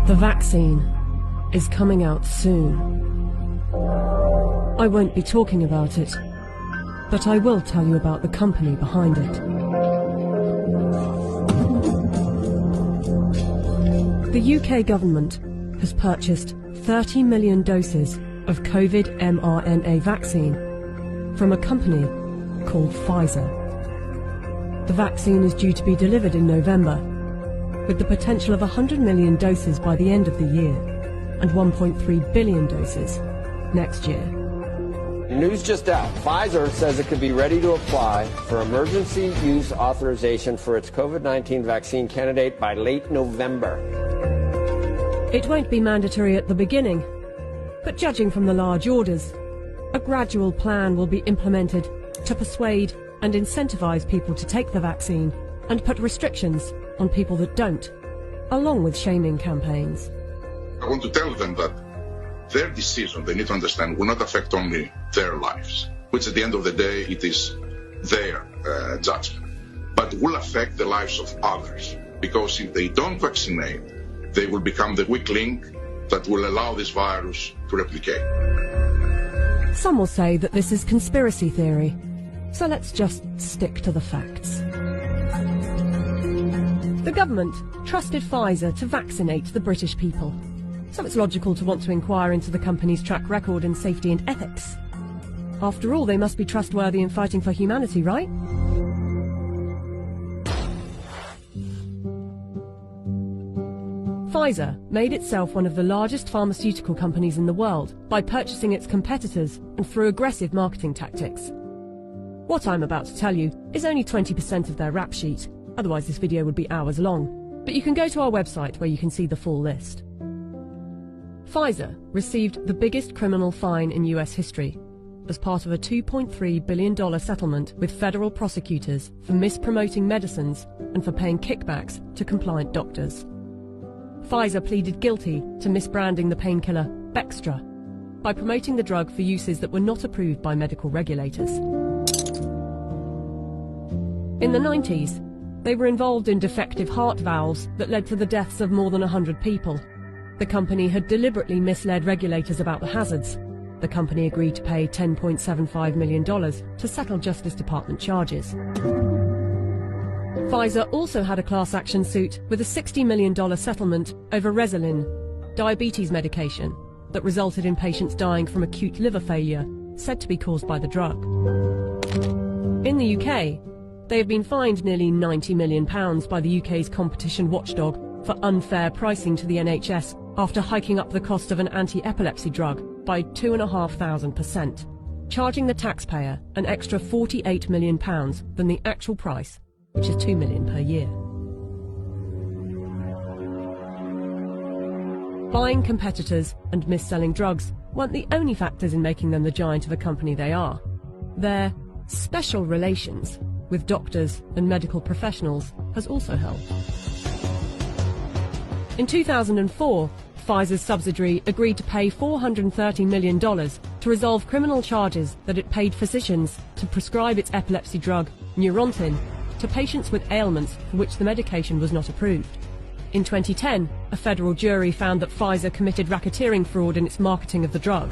The vaccine is coming out soon. I won't be talking about it, but I will tell you about the company behind it. The UK government has purchased 30 million doses of COVID mRNA vaccine from a company called Pfizer. The vaccine is due to be delivered in November, with the potential of 100 million doses by the end of the year and 1.3 billion doses next year. News just out. Pfizer says it could be ready to apply for emergency use authorization for its COVID-19 vaccine candidate by late November. It won't be mandatory at the beginning, but judging from the large orders, a gradual plan will be implemented to persuade and incentivize people to take the vaccine and put restrictions on people that don't, along with shaming campaigns. I want to tell them that their decision, they need to understand, will not affect only their lives, which at the end of the day, it is their judgment, but will affect the lives of others. Because if they don't vaccinate, they will become the weak link that will allow this virus to replicate. Some will say that this is conspiracy theory, so let's just stick to the facts. The government trusted Pfizer to vaccinate the British people, so it's logical to want to inquire into the company's track record in safety and ethics. After all, they must be trustworthy in fighting for humanity, right? Pfizer made itself one of the largest pharmaceutical companies in the world by purchasing its competitors and through aggressive marketing tactics. What I'm about to tell you is only 20% of their rap sheet, otherwise this video would be hours long, but you can go to our website where you can see the full list. Pfizer received the biggest criminal fine in US history as part of a $2.3 billion settlement with federal prosecutors for mispromoting medicines and for paying kickbacks to compliant doctors. Pfizer pleaded guilty to misbranding the painkiller Bextra by promoting the drug for uses that were not approved by medical regulators. In the 90s, they were involved in defective heart valves that led to the deaths of more than 100 people. The company had deliberately misled regulators about the hazards. The company agreed to pay $10.75 million to settle Justice Department charges. Pfizer also had a class action suit with a $60 million settlement over Resolin, diabetes medication, that resulted in patients dying from acute liver failure, said to be caused by the drug. In the UK, they have been fined nearly £90 million by the UK's competition watchdog for unfair pricing to the NHS after hiking up the cost of an anti-epilepsy drug by 2,500%, charging the taxpayer an extra £48 million than the actual price, which is $2 million per year. Buying competitors and mis-selling drugs weren't the only factors in making them the giant of a company they are. Their special relations with doctors and medical professionals has also helped. In 2004, Pfizer's subsidiary agreed to pay $430 million to resolve criminal charges that it paid physicians to prescribe its epilepsy drug, Neurontin, to patients with ailments for which the medication was not approved. In 2010, a federal jury found that Pfizer committed racketeering fraud in its marketing of the drug.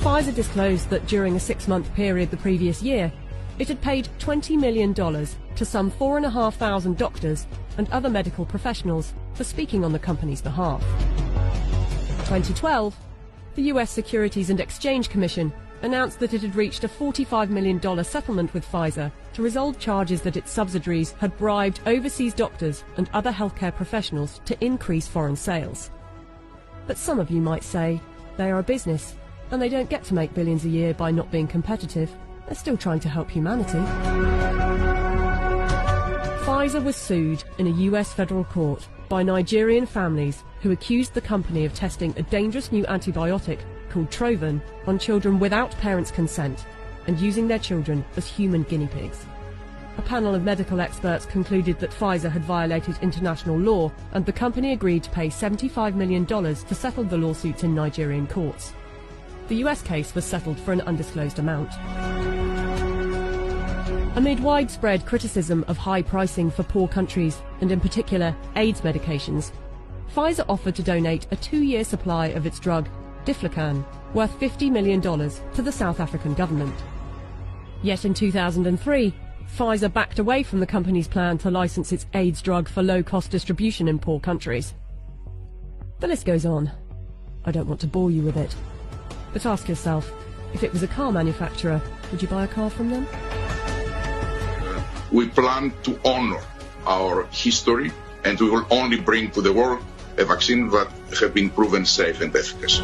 Pfizer disclosed that during a 6-month period the previous year, it had paid $20 million to some 4,500 doctors and other medical professionals for speaking on the company's behalf. In 2012, the US Securities and Exchange Commission announced that it had reached a $45 million settlement with Pfizer to resolve charges that its subsidiaries had bribed overseas doctors and other healthcare professionals to increase foreign sales. But some of you might say they are a business and they don't get to make billions a year by not being competitive. They're still trying to help humanity. Pfizer was sued in a US federal court by Nigerian families who accused the company of testing a dangerous new antibiotic called Trovan on children without parents' consent and using their children as human guinea pigs. A panel of medical experts concluded that Pfizer had violated international law, and the company agreed to pay $75 million to settle the lawsuits in Nigerian courts. The US case was settled for an undisclosed amount. Amid widespread criticism of high pricing for poor countries, and in particular AIDS medications, Pfizer offered to donate a 2-year supply of its drug, Diflucan, worth $50 million to the South African government. Yet in 2003, Pfizer backed away from the company's plan to license its AIDS drug for low-cost distribution in poor countries. The list goes on. I don't want to bore you with it. But ask yourself, if it was a car manufacturer, would you buy a car from them? We plan to honor our history, and we will only bring to the world a vaccine that has been proven safe and efficacious.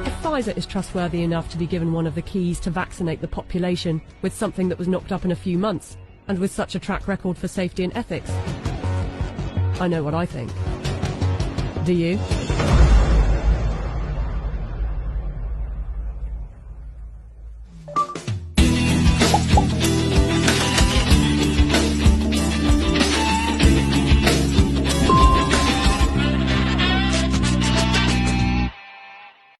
If Pfizer is trustworthy enough to be given one of the keys to vaccinate the population with something that was knocked up in a few months, and with such a track record for safety and ethics, I know what I think. Do you?